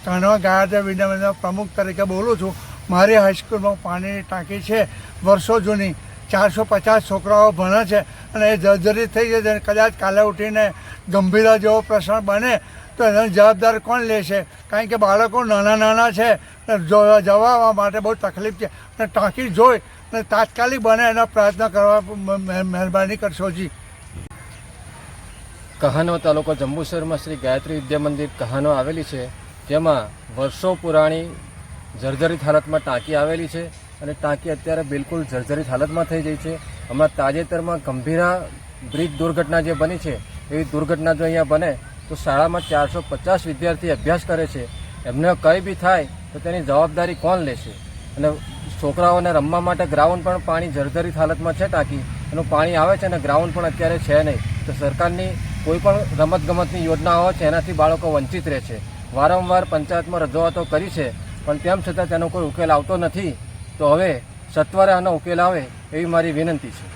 કાનવા ગાયત્રી વિદ્યામંદિરના પ્રમુખ તરીકે બોલું છું. મારી હાઈસ્કૂલમાં પાણીની ટાંકી છે, વર્ષો જૂની, 450 છોકરાઓ ભણે છે અને એ જર્જરિત થઈ જશે. કદાચ કાલે ઉઠીને ગંભીરા જેવો પ્રશ્ન બને તો એની જવાબદાર કોણ લેશે? કારણ કે બાળકો નાના છે, જવા આવવા માટે બહુ તકલીફ છે અને ટાંકી જોઈ અને તાત્કાલિક બને એનો પ્રયત્ન કરવા મહેરબાની કરશો જી. કહાનો તાલુકો જંબુસરમાં શ્રી ગાયત્રી વિદ્યા મંદિર કહાનો આવેલી છે, જેમાં વર્ષો પુરાણી જર્જરિત હાલતમાં ટાંકી આવેલી છે અને ટાંકી અત્યારે બિલકુલ જર્જરિત હાલતમાં થઈ ગઈ છે. હમણાં તાજેતરમાં ગંભીરા બ્રિજ દુર્ઘટના જે બની છે, એવી દુર્ઘટના જો અહીંયા બને તો શાળામાં 450 વિદ્યાર્થી અભ્યાસ કરે છે, એમને કંઈ બી થાય તો તેની જવાબદારી કોણ લેશે? અને છોકરાઓને રમવા માટે ગ્રાઉન્ડ પણ પાણી જર્જરિત હાલતમાં છે, ટાંકી એનું પાણી આવે છે અને ગ્રાઉન્ડ પણ અત્યારે છે નહીં. તો સરકારની કોઈ પણ રમતગમતની યોજનાઓ છે એનાથી બાળકો વંચિત રહે છે. વારંવાર પંચાયતમાં રજૂઆતો કરી છે, પણ તેમ છતાં તેનો કોઈ ઉકેલ આવતો નથી. તો હવે સત્વરે આનો ઉકેલ આવે એવી મારી વિનંતી છે.